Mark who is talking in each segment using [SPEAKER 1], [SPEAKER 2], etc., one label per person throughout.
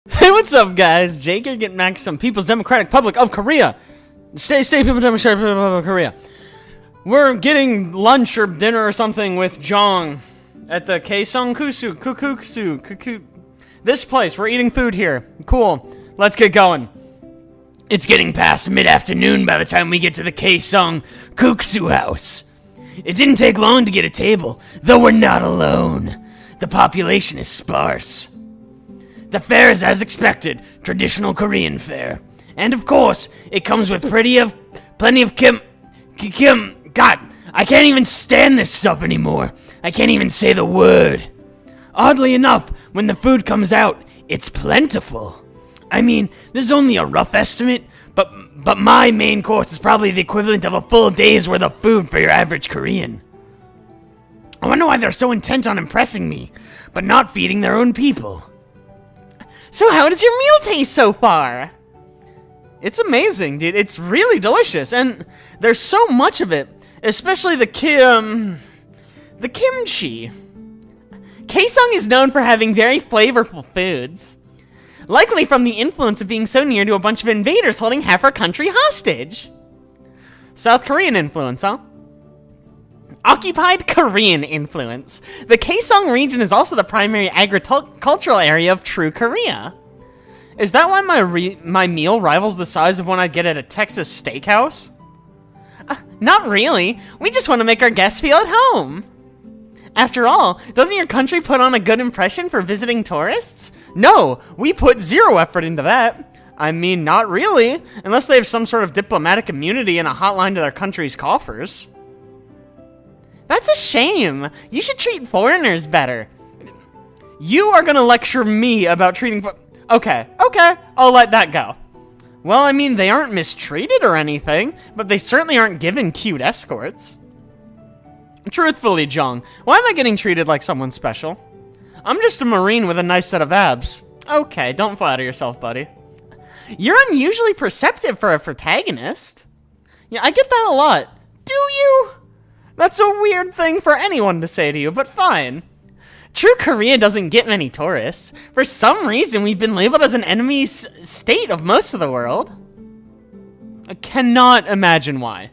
[SPEAKER 1] Hey, what's up, guys? Jake here getting back to some People's Democratic Republic of Korea. Stay, People's Democratic Republic of Korea. We're getting lunch or dinner or something with Jong at the Kuku. This place, we're eating food here. Cool. Let's get going. It's getting past mid-afternoon by the time we get to the Kaesong Kuksu house. It didn't take long to get a table, though we're not alone. The population is sparse. The fare is as expected, traditional Korean fare. And of course, it comes with plenty of God, I can't even stand this stuff anymore. I can't even say the word. Oddly enough, when the food comes out, it's plentiful. I mean, this is only a rough estimate, but my main course is probably the equivalent of a full day's worth of food for your average Korean. I wonder why they're so intent on impressing me, but not feeding their own people.
[SPEAKER 2] So how does your meal taste so far?
[SPEAKER 1] It's amazing, dude. It's really delicious, and there's so much of it, especially the kimchi.
[SPEAKER 2] Kaesong is known for having very flavorful foods, likely from the influence of being so near to a bunch of invaders holding half our country hostage.
[SPEAKER 1] South Korean influence, huh?
[SPEAKER 2] Occupied Korean influence. The Kaesong region is also the primary agricultural area of true Korea.
[SPEAKER 1] Is that why my meal rivals the size of one I'd get at a Texas steakhouse?
[SPEAKER 2] Not really. We just want to make our guests feel at home. After all, doesn't your country put on a good impression for visiting tourists?
[SPEAKER 1] No, we put zero effort into that. I mean, not really, unless they have some sort of diplomatic immunity and a hotline to their country's coffers.
[SPEAKER 2] That's a shame. You should treat foreigners better.
[SPEAKER 1] You are gonna lecture me about treating Okay, I'll let that go. Well, I mean, they aren't mistreated or anything, but they certainly aren't given cute escorts. Truthfully, Jong, why am I getting treated like someone special? I'm just a Marine with a nice set of abs. Okay, don't flatter yourself, buddy.
[SPEAKER 2] You're unusually perceptive for a protagonist.
[SPEAKER 1] Yeah, I get that a lot. Do you? That's a weird thing for anyone to say to you, but fine.
[SPEAKER 2] True Korea doesn't get many tourists. For some reason, we've been labeled as an enemy state of most of the world.
[SPEAKER 1] I cannot imagine why.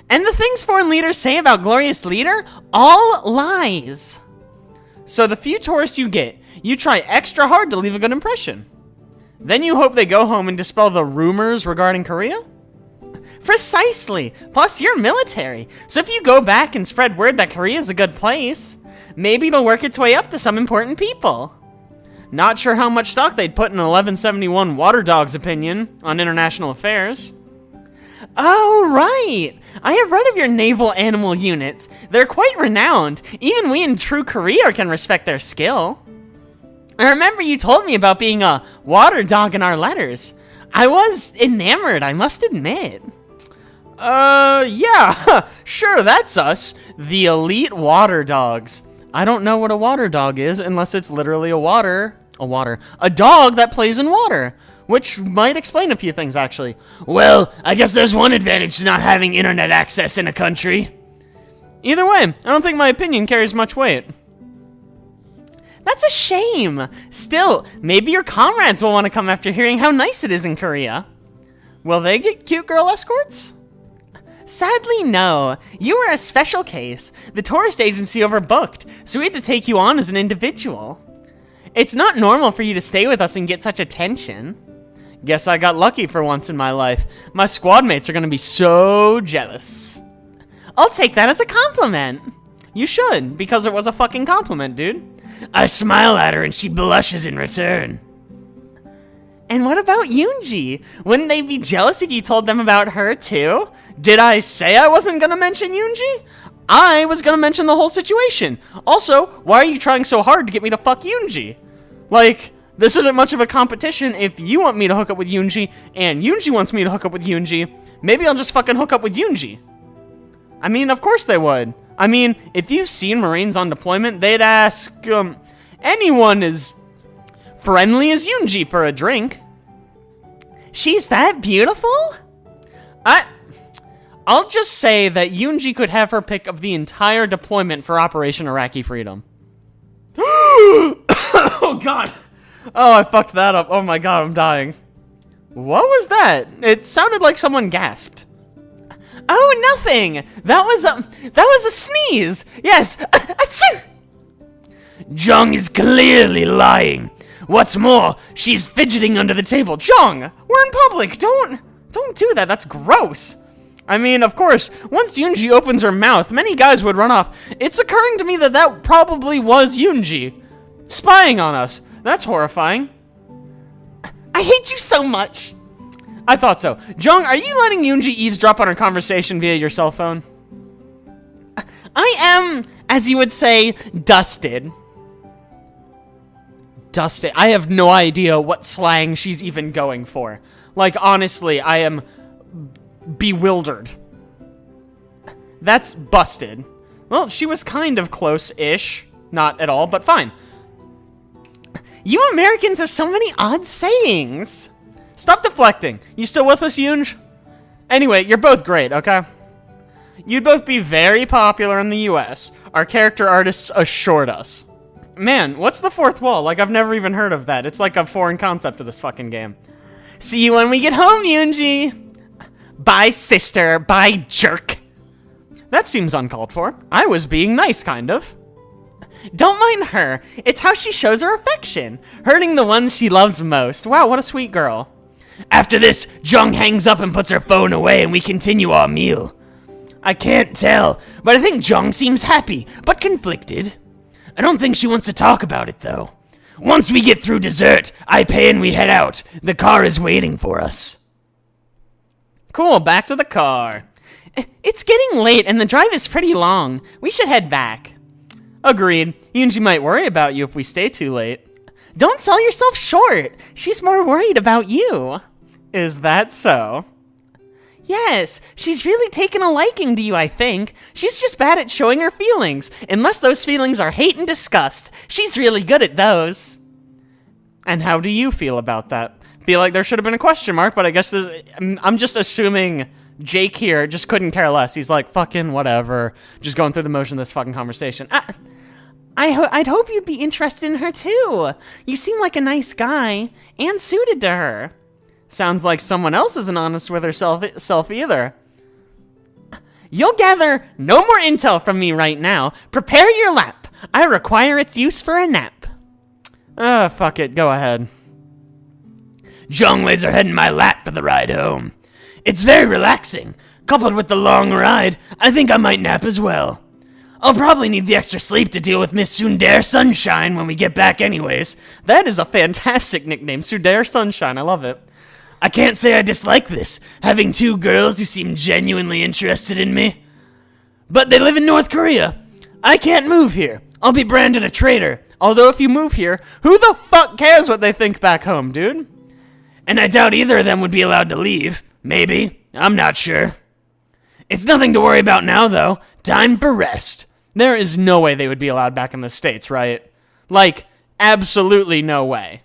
[SPEAKER 2] And the things foreign leaders say about glorious leader, all lies.
[SPEAKER 1] So the few tourists you get, you try extra hard to leave a good impression. Then you hope they go home and dispel the rumors regarding Korea?
[SPEAKER 2] Precisely. Plus, you're military. So if you go back and spread word that Korea is a good place, maybe it'll work its way up to some important people.
[SPEAKER 1] Not sure how much stock they'd put in 1171 Water Dog's opinion on international affairs.
[SPEAKER 2] Oh, right. I have read of your naval animal units. They're quite renowned. Even we in true Korea can respect their skill. I remember you told me about being a water dog in our letters. I was enamored, I must admit.
[SPEAKER 1] Yeah, sure, that's us. The elite water dogs. I don't know what a water dog is unless it's literally a dog that plays in water. Which might explain a few things, actually.
[SPEAKER 3] Well, I guess there's one advantage to not having internet access in a country.
[SPEAKER 1] Either way, I don't think my opinion carries much weight.
[SPEAKER 2] That's a shame. Still, maybe your comrades will want to come after hearing how nice it is in Korea.
[SPEAKER 1] Will they get cute girl escorts?
[SPEAKER 2] Sadly, no. You were a special case. The tourist agency overbooked, so we had to take you on as an individual. It's not normal for you to stay with us and get such attention.
[SPEAKER 1] Guess I got lucky for once in my life. My squad mates are gonna be so jealous.
[SPEAKER 2] I'll take that as a compliment.
[SPEAKER 1] You should, because it was a fucking compliment, dude.
[SPEAKER 3] I smile at her and she blushes in return.
[SPEAKER 2] And what about Yoonji? Wouldn't they be jealous if you told them about her too?
[SPEAKER 1] Did I say I wasn't gonna mention Yoonji? I was gonna mention the whole situation. Also, why are you trying so hard to get me to fuck Yoonji? Like, this isn't much of a competition. If you want me to hook up with Yoonji, and Yoonji wants me to hook up with Yoonji, maybe I'll just fucking hook up with Yoonji. I mean, of course they would. I mean, if you've seen Marines on deployment, they'd ask, anyone as friendly as Yoonji for a drink.
[SPEAKER 2] She's that beautiful?
[SPEAKER 1] I'll just say that Yoonji could have her pick of the entire deployment for Operation Iraqi Freedom.
[SPEAKER 3] Oh, God.
[SPEAKER 2] Oh, I fucked that up. Oh my god, I'm dying. What was that? It sounded like someone gasped. Oh, nothing. That was a sneeze. Yes. Achoo!
[SPEAKER 3] Jung is clearly lying. What's more, she's fidgeting under the table.
[SPEAKER 2] Jung, we're in public. Don't do that. That's gross. I mean, of course, once Yoonji opens her mouth, many guys would run off. It's occurring to me that that probably was Yoonji spying on us. That's horrifying. I hate you so much. I thought so. Jung, are you letting Yoonji eavesdrop on our conversation via your cell phone? I am, as you would say, dusted. Dusted. I have no idea what slang she's even going for. Like, honestly, I am bewildered. That's busted. Well, she was kind of close-ish. Not at all, but fine. You Americans have so many odd sayings. Stop deflecting. You still with us, Yoonj? Anyway, you're both great, okay? You'd both be very popular in the US. Our character artists assured us. Man, what's the fourth wall? Like, I've never even heard of that. It's like a foreign concept to this fucking game. See you when we get home, Yoonji. Bye, sister. Bye, jerk. That seems uncalled for. I was being nice, kind of. Don't mind her. It's how she shows her affection. Hurting the ones she loves most. Wow, what a sweet girl.
[SPEAKER 3] After this, Jung hangs up and puts her phone away and we continue our meal. I can't tell, but I think Jung seems happy, but conflicted. I don't think she wants to talk about it, though. Once we get through dessert, I pay and we head out. The car is waiting for us.
[SPEAKER 2] Cool, back to the car. It's getting late and the drive is pretty long. We should head back. Agreed. Yoonji might worry about you if we stay too late. Don't sell yourself short. She's more worried about you. Is that so? Yes, she's really taken a liking to you, I think. She's just bad at showing her feelings. Unless those feelings are hate and disgust. She's really good at those. And how do you feel about that? Feel like there should have been a question mark, but I guess I'm just assuming Jake here just couldn't care less. He's like, fucking whatever. Just going through the motion of this fucking conversation. I'd hope you'd be interested in her too. You seem like a nice guy and suited to her. Sounds like someone else isn't honest with herself either. You'll gather no more intel from me right now. Prepare your lap. I require its use for a nap. Fuck it. Go ahead.
[SPEAKER 3] Jung lays her head in my lap for the ride home. It's very relaxing. Coupled with the long ride, I think I might nap as well. I'll probably need the extra sleep to deal with Miss Sundare Sunshine when we get back anyways.
[SPEAKER 2] That is a fantastic nickname, Sundare Sunshine. I love it.
[SPEAKER 3] I can't say I dislike this, having two girls who seem genuinely interested in me. But they live in North Korea. I can't move here. I'll be branded a traitor.
[SPEAKER 2] Although if you move here, who the fuck cares what they think back home, dude?
[SPEAKER 3] And I doubt either of them would be allowed to leave. Maybe. I'm not sure. It's nothing to worry about now, though. Time for rest.
[SPEAKER 2] There is no way they would be allowed back in the States, right? Like, absolutely no way.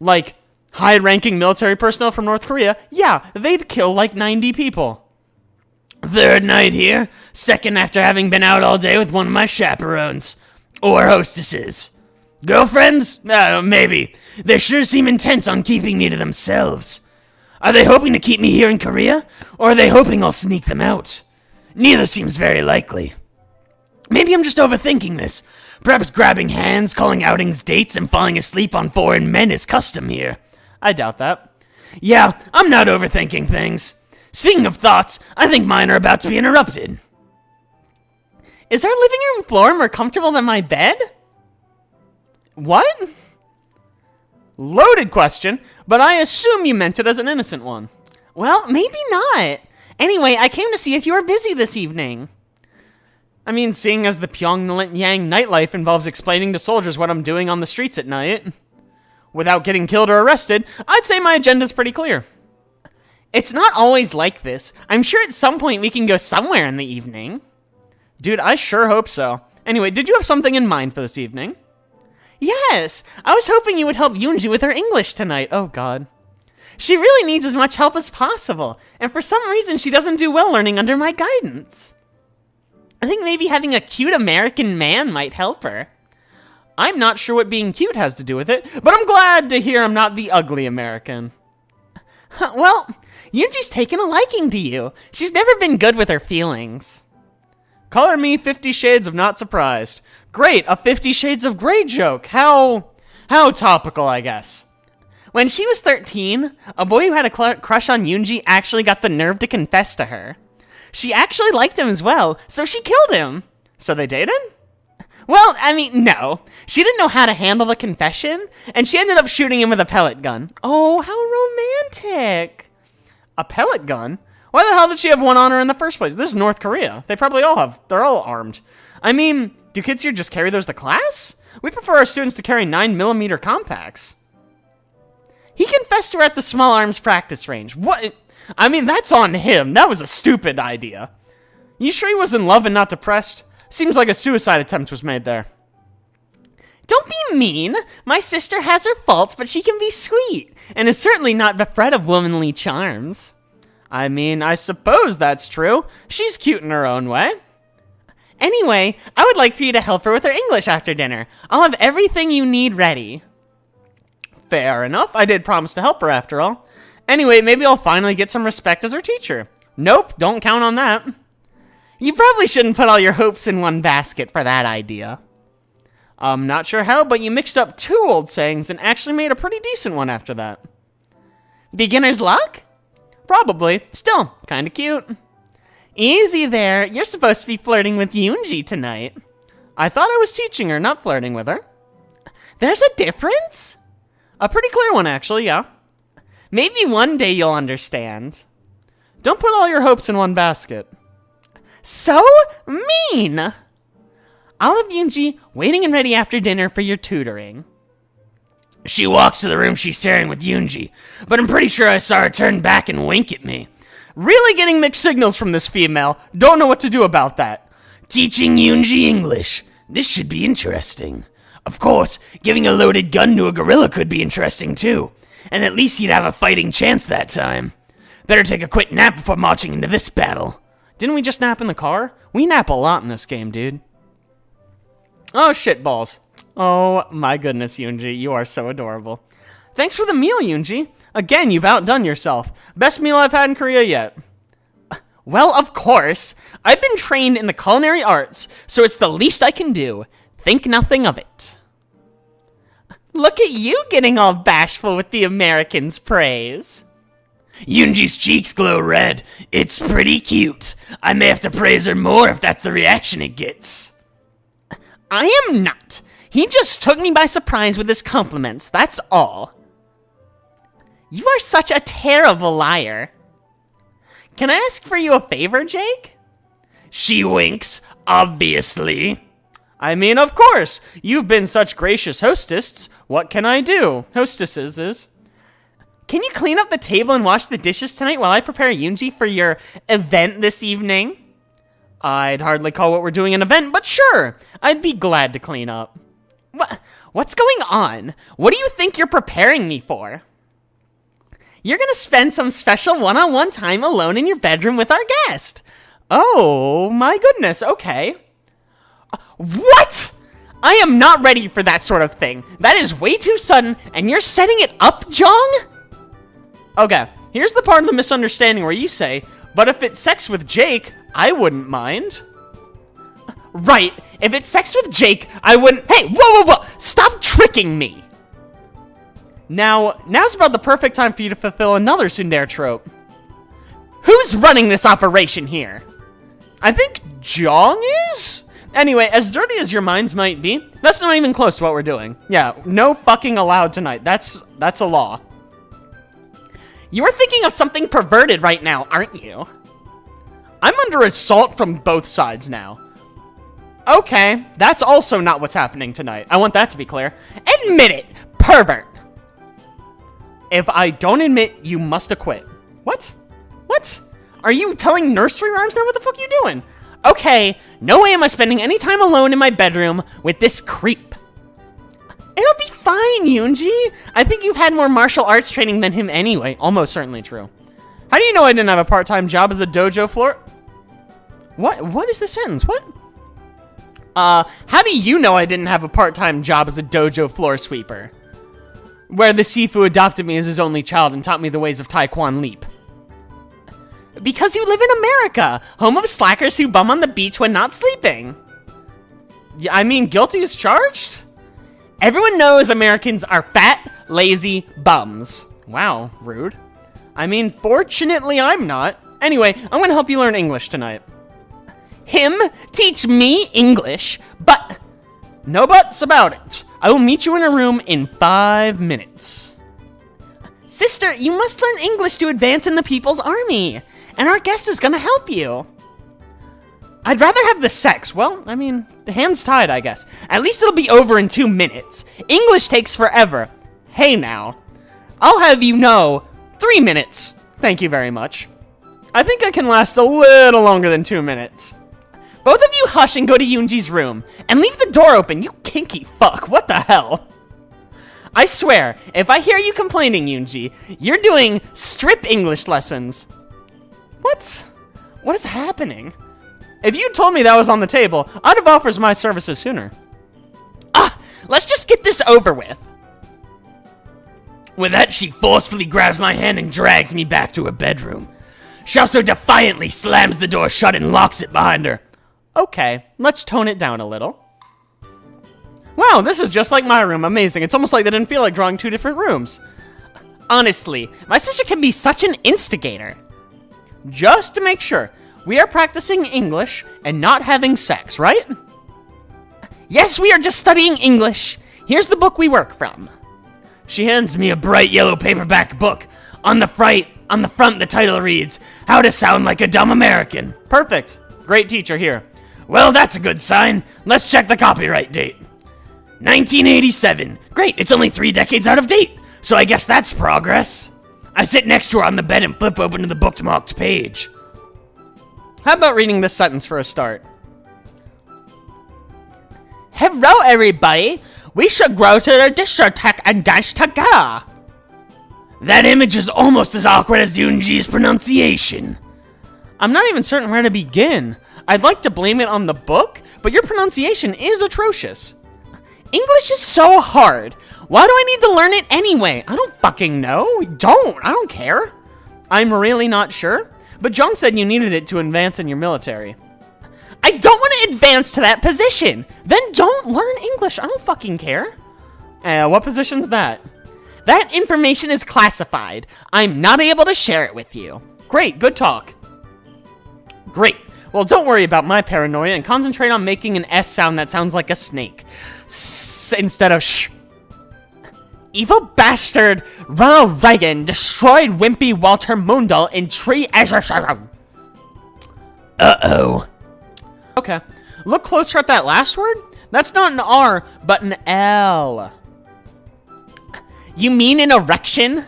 [SPEAKER 2] Like, high-ranking military personnel from North Korea, yeah, they'd kill like 90 people.
[SPEAKER 3] Third night here, second after having been out all day with one of my chaperones. Or hostesses. Girlfriends? Maybe. They sure seem intent on keeping me to themselves. Are they hoping to keep me here in Korea? Or are they hoping I'll sneak them out? Neither seems very likely. Maybe I'm just overthinking this. Perhaps grabbing hands, calling outings dates, and falling asleep on foreign men is custom here.
[SPEAKER 2] I doubt that.
[SPEAKER 3] Yeah, I'm not overthinking things. Speaking of thoughts, I think mine are about to be interrupted.
[SPEAKER 2] Is our living room floor more comfortable than my bed? What? Loaded question, but I assume you meant it as an innocent one. Well, maybe not. Anyway, I came to see if you were busy this evening. I mean, seeing as the Pyongyang nightlife involves explaining to soldiers what I'm doing on the streets at night, without getting killed or arrested, I'd say my agenda's pretty clear. It's not always like this. I'm sure at some point we can go somewhere in the evening. Dude, I sure hope so. Anyway, did you have something in mind for this evening? Yes, I was hoping you would help Yoonji with her English tonight. Oh god. She really needs as much help as possible, and for some reason she doesn't do well learning under my guidance. I think maybe having a cute American man might help her. I'm not sure what being cute has to do with it, but I'm glad to hear I'm not the ugly American. Well, Yunji's taken a liking to you. She's never been good with her feelings. Color me 50 Shades of Not Surprised. Great, a 50 Shades of Grey joke. How topical, I guess. When she was 13, a boy who had a crush on Yunji actually got the nerve to confess to her. She actually liked him as well, so she killed him. So they dated? Well, I mean, no. She didn't know how to handle the confession, and she ended up shooting him with a pellet gun. Oh, how romantic. A pellet gun? Why the hell did she have one on her in the first place? This is North Korea. They're all armed. I mean, do kids here just carry those to class? We prefer our students to carry 9mm compacts. He confessed to her at the small arms practice range. What? I mean, that's on him. That was a stupid idea. You sure he was in love and not depressed? Seems like a suicide attempt was made there. Don't be mean. My sister has her faults, but she can be sweet, and is certainly not bereft of womanly charms. I mean, I suppose that's true. She's cute in her own way. Anyway, I would like for you to help her with her English after dinner. I'll have everything you need ready. Fair enough. I did promise to help her after all. Anyway, maybe I'll finally get some respect as her teacher. Nope, don't count on that. You probably shouldn't put all your hopes in one basket for that idea. I'm not sure how, but you mixed up 2 old sayings and actually made a pretty decent one after that. Beginner's luck? Probably. Still, kinda cute. Easy there. You're supposed to be flirting with Yunji tonight. I thought I was teaching her, not flirting with her. There's a difference? A pretty clear one, actually, yeah. Maybe one day you'll understand. Don't put all your hopes in one basket. So mean! I'll have Yunji waiting and ready after dinner for your tutoring.
[SPEAKER 3] She walks to the room she's sharing with Yunji, but I'm pretty sure I saw her turn back and wink at me.
[SPEAKER 2] Really getting mixed signals from this female. Don't know what to do about that.
[SPEAKER 3] Teaching Yunji English. This should be interesting. Of course, giving a loaded gun to a gorilla could be interesting too. And at least he'd have a fighting chance that time. Better take a quick nap before marching into this battle.
[SPEAKER 2] Didn't we just nap in the car? We nap a lot in this game, dude. Oh, shitballs. Oh, my goodness, Yunji. You are so adorable. Thanks for the meal, Yunji. Again, you've outdone yourself. Best meal I've had in Korea yet. Well, of course. I've been trained in the culinary arts, so it's the least I can do. Think nothing of it. Look at you getting all bashful with the Americans' praise.
[SPEAKER 3] Yunji's cheeks glow red. It's pretty cute. I may have to praise her more if that's the reaction it gets.
[SPEAKER 2] I am not. He just took me by surprise with his compliments, that's all. You are such a terrible liar. Can I ask for you a favor, Jake?
[SPEAKER 3] She winks, obviously.
[SPEAKER 2] I mean, of course. You've been such gracious hostesses. What can I do? Hostesses is. Can you clean up the table and wash the dishes tonight while I prepare Yunji for your event this evening? I'd hardly call what we're doing an event, but sure. I'd be glad to clean up. What's going on? What do you think you're preparing me for? You're gonna spend some special one-on-one time alone in your bedroom with our guest. Oh, my goodness, okay. What? I am not ready for that sort of thing. That is way too sudden, and you're setting it up, Jong? Okay, here's the part of the misunderstanding where you say, but if it's sex with Jake, I wouldn't mind. Right, if it's sex with Jake, I wouldn't— Hey, whoa! Stop tricking me! Now's about the perfect time for you to fulfill another tsundere trope. Who's running this operation here? I think Jong is? Anyway, as dirty as your minds might be, that's not even close to what we're doing. Yeah, no fucking allowed tonight. That's a law. You're thinking of something perverted right now, aren't you? I'm under assault from both sides now. Okay, that's also not what's happening tonight. I want that to be clear. Admit it, pervert! If I don't admit, you must acquit. What? What? Are you telling nursery rhymes now? What the fuck are you doing? Okay, no way am I spending any time alone in my bedroom with this creep. It'll be fine, Yunji. I think you've had more martial arts training than him anyway. Almost certainly true. How do you know I didn't have a part-time job as a dojo floor? What is the sentence? What? How do you know I didn't have a part-time job as a dojo floor sweeper? Where the Sifu adopted me as his only child and taught me the ways of Taekwon Leap. Because you live in America, home of slackers who bum on the beach when not sleeping. Yeah, I mean, guilty as charged? Everyone knows Americans are fat, lazy bums. Wow, rude. I mean, fortunately I'm not. Anyway, I'm gonna help you learn English tonight. Him teach me English, but no buts about it. I will meet you in a room in 5 minutes. Sister, you must learn English to advance in the People's Army, and our guest is gonna help you. I'd rather have the sex. Well, I mean, the hands tied, I guess. At least it'll be over in 2 minutes. English takes forever. Hey now. I'll have you know, 3 minutes. Thank you very much. I think I can last a little longer than 2 minutes. Both of you hush and go to Yoonji's room, and leave the door open, you kinky fuck, what the hell? I swear, if I hear you complaining, Yoonji, you're doing strip English lessons. What is happening? If you told me that was on the table, I'd have offered my services sooner. Let's just get this over with.
[SPEAKER 3] With that, she forcefully grabs my hand and drags me back to her bedroom. She also defiantly slams the door shut and locks it behind her.
[SPEAKER 2] Okay, let's tone it down a little. Wow, this is just like my room. Amazing. It's almost like they didn't feel like drawing 2 different rooms. Honestly, my sister can be such an instigator. Just to make sure, we are practicing English and not having sex, right? Yes, we are just studying English. Here's the book we work from.
[SPEAKER 3] She hands me a bright yellow paperback book. On the front, the title reads, How to Sound Like a Dumb American.
[SPEAKER 2] Perfect. Great teacher here.
[SPEAKER 3] Well, that's a good sign. Let's check the copyright date. 1987. Great, it's only 3 decades out of date. So I guess that's progress. I sit next to her on the bed and flip open to the bookmarked page.
[SPEAKER 2] How about reading this sentence for a start? Hello, everybody. We should go to the discotheque and dance together.
[SPEAKER 3] That image is almost as awkward as Yoonji's pronunciation.
[SPEAKER 2] I'm not even certain where to begin. I'd like to blame it on the book, but your pronunciation is atrocious. English is so hard. Why do I need to learn it anyway? I don't fucking know. I don't care. I'm really not sure, but Jung said you needed it to advance in your military. I don't want to advance to that position. Then don't learn English. I don't fucking care. What position's that? That information is classified. I'm not able to share it with you. Great, good talk. Great. Well, don't worry about my paranoia and concentrate on making an S sound that sounds like a snake. Instead of sh. Evil bastard Ronald Reagan destroyed wimpy Walter Mondale in tree.
[SPEAKER 3] Uh-oh.
[SPEAKER 2] Okay. Look closer at that last word. That's not an R, but an L. You mean an erection?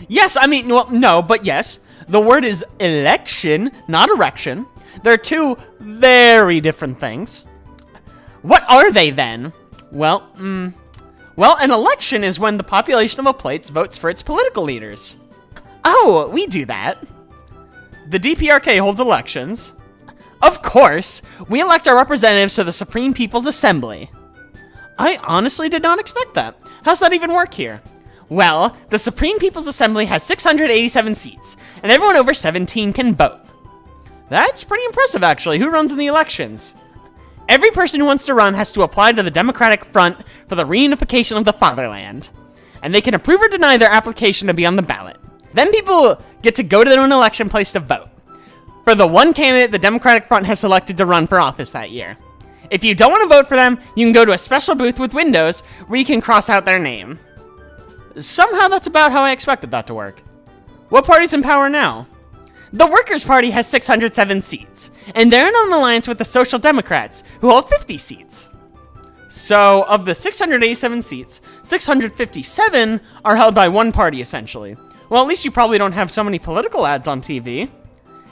[SPEAKER 2] Yes, I mean, well, no, but yes. The word is election, not erection. They're 2 very different things. What are they then? Well, an election is when the population of a place votes for its political leaders. Oh, we do that. The DPRK holds elections. Of course, we elect our representatives to the Supreme People's Assembly. I honestly did not expect that. How's that even work here? Well, the Supreme People's Assembly has 687 seats, and everyone over 17 can vote. That's pretty impressive, actually. Who runs in the elections? Every person who wants to run has to apply to the Democratic Front for the Reunification of the Fatherland, and they can approve or deny their application to be on the ballot. Then people get to go to their own election place to vote for the one candidate the Democratic Front has selected to run for office that year. If you don't want to vote for them, you can go to a special booth with windows where you can cross out their name. Somehow that's about how I expected that to work. What party's in power now? The Workers' Party has 607 seats, and they're in an alliance with the Social Democrats, who hold 50 seats. So, of the 687 seats, 657 are held by one party, essentially. Well, at least you probably don't have so many political ads on TV.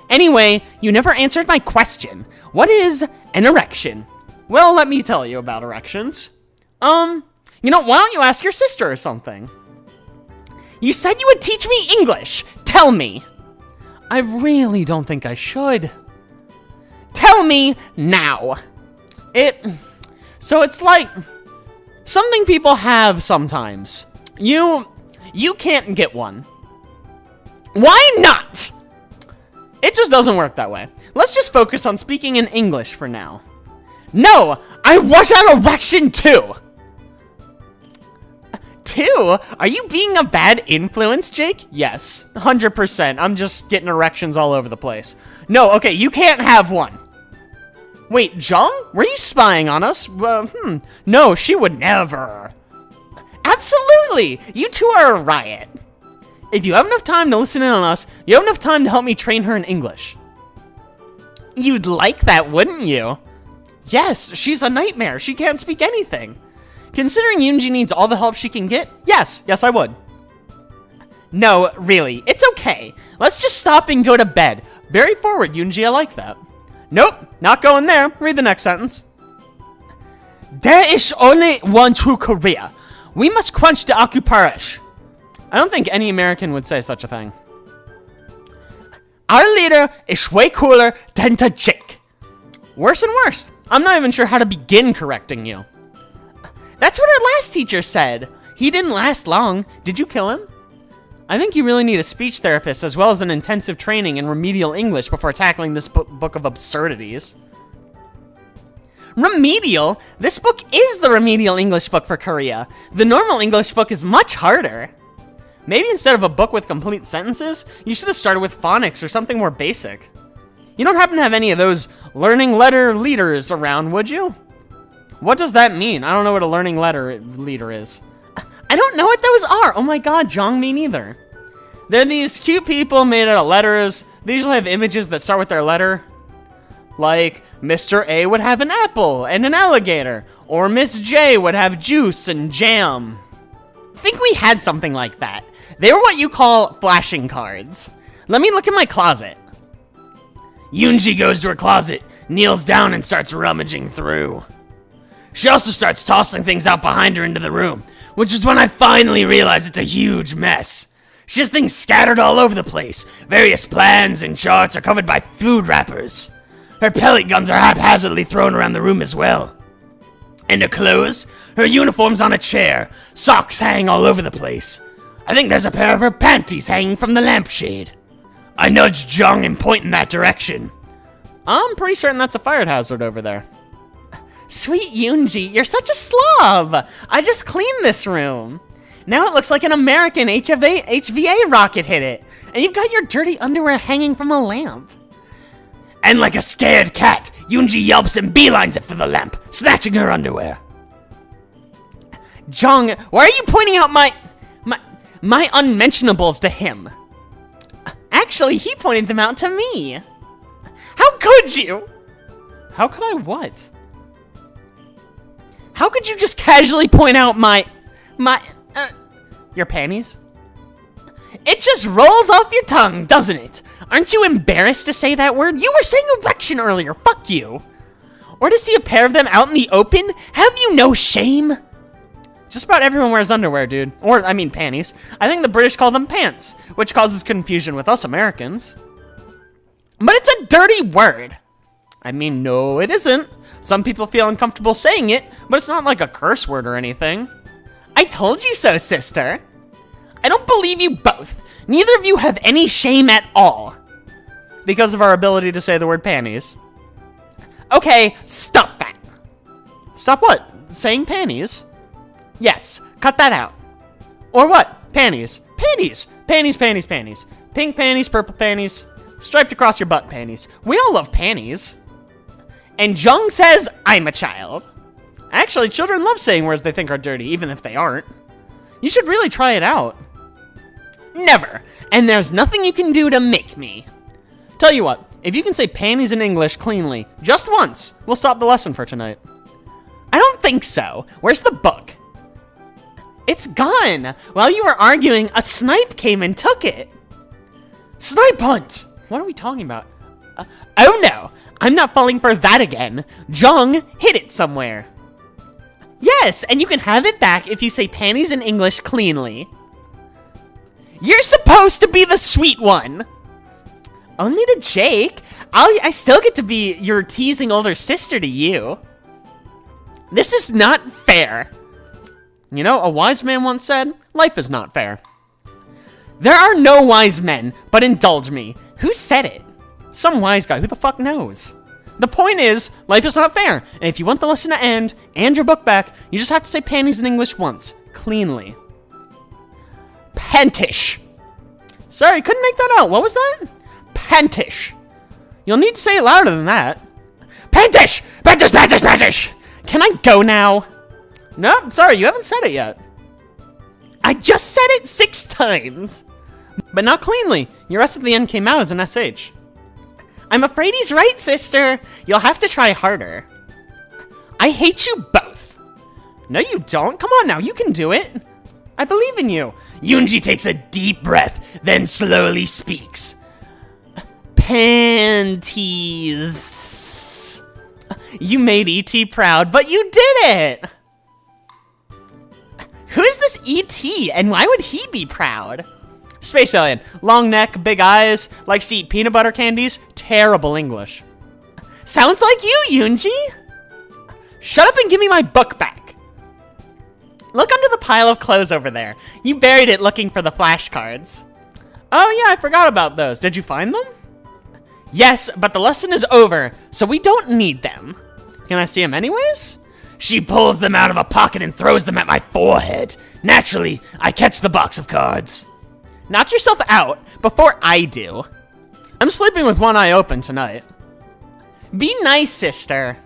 [SPEAKER 2] Anyway, you never answered my question. What is an erection? Well, let me tell you about erections. Why don't you ask your sister or something? You said you would teach me English. Tell me. I really don't think I should. Tell me now. So it's like something people have sometimes. You can't get one. Why not? It just doesn't work that way. Let's just focus on speaking in English for now. No, I was at erection 2. 2? Are you being a bad influence, Jake? Yes, 100%. I'm just getting erections all over the place. No, okay, you can't have one. Wait, Jong? Were you spying on us? No, she would never. Absolutely! You two are a riot. If you have enough time to listen in on us, you have enough time to help me train her in English. You'd like that, wouldn't you? Yes, she's a nightmare. She can't speak anything. Considering Yoonji needs all the help she can get, yes, I would. No, really, it's okay. Let's just stop and go to bed. Very forward, Yoonji, I like that. Nope, not going there. Read the next sentence. There is only one true Korea. We must quench the occuparish. I don't think any American would say such a thing. Our leader is way cooler than the Jake. Worse and worse. I'm not even sure how to begin correcting you. That's what our last teacher said. He didn't last long. Did you kill him? I think you really need a speech therapist as well as an intensive training in remedial English before tackling this book of absurdities. Remedial? This book is the remedial English book for Korea. The normal English book is much harder. Maybe instead of a book with complete sentences, you should have started with phonics or something more basic. You don't happen to have any of those learning letter leaders around, would you? What does that mean? I don't know what a learning letter leader is. I don't know what those are. Oh my god, Jong, me neither. They're these cute people made out of letters. They usually have images that start with their letter. Like, Mr. A would have an apple and an alligator. Or Miss J would have juice and jam. I think we had something like that. They were what you call flashing cards. Let me look in my closet.
[SPEAKER 3] Yoonji goes to her closet, kneels down and starts rummaging through. She also starts tossing things out behind her into the room, which is when I finally realize it's a huge mess. She has things scattered all over the place. Various plans and charts are covered by food wrappers. Her pellet guns are haphazardly thrown around the room as well. And her clothes? Her uniform's on a chair. Socks hang all over the place. I think there's a pair of her panties hanging from the lampshade. I nudge Jong and point in that direction.
[SPEAKER 2] I'm pretty certain that's a fire hazard over there. Sweet Yoonji, you're such a slob. I just cleaned this room. Now it looks like an American HVA rocket hit it. And you've got your dirty underwear hanging from a lamp.
[SPEAKER 3] And like a scared cat, Yoonji yelps and beelines it for the lamp, snatching her underwear.
[SPEAKER 2] Jong, why are you pointing out my unmentionables to him? Actually, he pointed them out to me. How could you? How could I what? How could you just casually point out your panties? It just rolls off your tongue, doesn't it? Aren't you embarrassed to say that word? You were saying erection earlier, fuck you. Or to see a pair of them out in the open? Have you no shame? Just about everyone wears underwear, dude. Or, I mean, panties. I think the British call them pants, which causes confusion with us Americans. But it's a dirty word. I mean, no, it isn't. Some people feel uncomfortable saying it, but it's not like a curse word or anything. I told you so, sister. I don't believe you both. Neither of you have any shame at all. Because of our ability to say the word panties. Okay, stop that. Stop what? Saying panties? Yes, cut that out. Or what? Panties. Panties. Panties, panties, panties. Pink panties, purple panties, striped across your butt panties. We all love panties. And Jung says I'm a child. Actually, children love saying words they think are dirty, even if they aren't. You should really try it out. Never. And there's nothing you can do to make me. Tell you what, if you can say panties in English cleanly, just once, we'll stop the lesson for tonight. I don't think so. Where's the book? It's gone. While you were arguing, a snipe came and took it. Snipe hunt! What are we talking about? Oh no, I'm not falling for that again. Jung hid it somewhere. Yes, and you can have it back if you say panties in English cleanly. You're supposed to be the sweet one. Only to Jake. I still get to be your teasing older sister to you. This is not fair. You know, a wise man once said, life is not fair. There are no wise men, but indulge me. Who said it? Some wise guy, who the fuck knows? The point is, life is not fair, and if you want the lesson to end, and your book back, you just have to say panties in English once, cleanly. Pantish. Sorry, couldn't make that out. What was that? Pantish. You'll need to say it louder than that. Pantish! Pantish, pantish, pantish! Can I go now? Nope, sorry, you haven't said it yet. I just said it 6 times. But not cleanly. Your rest at the end came out as an SH. I'm afraid he's right, sister. You'll have to try harder. I hate you both. No, you don't. Come on now, you can do it. I believe in you.
[SPEAKER 3] Yunji takes a deep breath, then slowly speaks.
[SPEAKER 2] Panties. You made E.T. proud, but you did it. Who is this E.T. and why would he be proud? Space alien. Long neck, big eyes, likes to eat peanut butter candies. Terrible English. Sounds like you, Yunji. Shut up and give me my book back. Look under the pile of clothes over there. You buried it looking for the flashcards. Oh yeah, I forgot about those. Did you find them? Yes, but the lesson is over, so we don't need them. Can I see them anyways?
[SPEAKER 3] She pulls them out of a pocket and throws them at my forehead. Naturally, I catch the box of cards.
[SPEAKER 2] Knock yourself out before I do. I'm sleeping with one eye open tonight. Be nice, sister.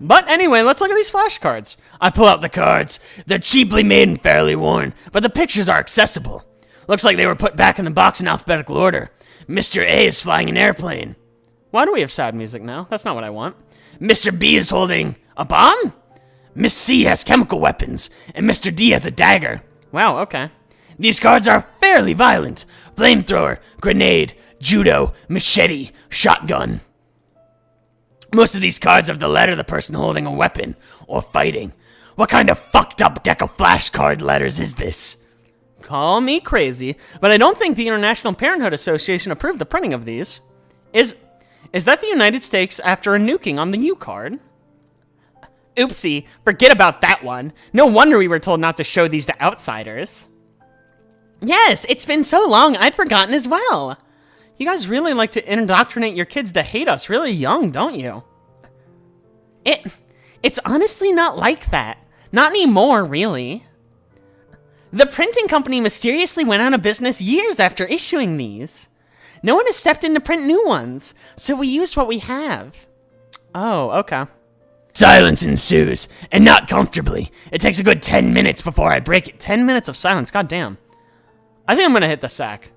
[SPEAKER 2] But anyway, let's look at these flashcards.
[SPEAKER 3] I pull out the cards. They're cheaply made and fairly worn, but the pictures are accessible. Looks like they were put back in the box in alphabetical order. Mr. A is flying an airplane.
[SPEAKER 2] Why do we have sad music now? That's not what I want.
[SPEAKER 3] Mr. B is holding a bomb? Miss C has chemical weapons, and Mr. D has a dagger.
[SPEAKER 2] Wow, okay.
[SPEAKER 3] These cards are fairly violent. Flamethrower, grenade, judo, machete, shotgun. Most of these cards have the letter of the person holding a weapon or fighting. What kind of fucked up deck of flashcard letters is this?
[SPEAKER 2] Call me crazy, but I don't think the International Parenthood Association approved the printing of these. Is that the United States after a nuking on the U card? Oopsie, forget about that one. No wonder we were told not to show these to outsiders. Yes, it's been so long, I'd forgotten as well. You guys really like to indoctrinate your kids to hate us really young, don't you? It's honestly not like that. Not anymore, really. The printing company mysteriously went out of business years after issuing these. No one has stepped in to print new ones, so we use what we have. Oh, okay.
[SPEAKER 3] Silence ensues, and not comfortably. It takes a good 10 minutes before I break it.
[SPEAKER 2] 10 minutes of silence, goddamn. I think I'm gonna hit the sack.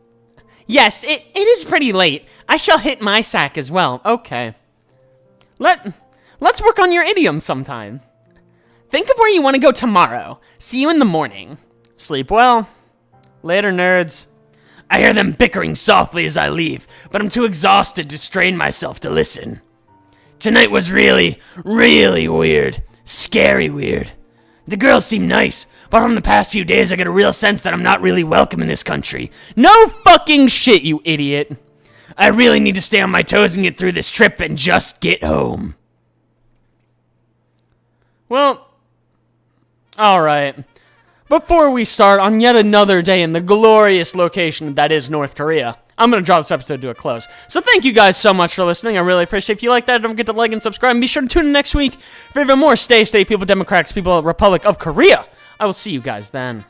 [SPEAKER 2] Yes, it is pretty late. I shall hit my sack as well. Okay. Let's work on your idiom sometime. Think of where you want to go tomorrow. See you in the morning. Sleep well. Later, nerds.
[SPEAKER 3] I hear them bickering softly as I leave, but I'm too exhausted to strain myself to listen. Tonight was really, really weird. Scary weird. The girls seem nice, but from the past few days I get a real sense that I'm not really welcome in this country.
[SPEAKER 2] No fucking shit, you idiot.
[SPEAKER 3] I really need to stay on my toes and get through this trip and just get home.
[SPEAKER 2] Well, alright. Before we start on yet another day in the glorious location that is North Korea, I'm going to draw this episode to a close. So thank you guys so much for listening. I really appreciate it. If you like that, don't forget to like and subscribe. And be sure to tune in next week for even more Stay People Democrats, People Republic of Korea. I will see you guys then.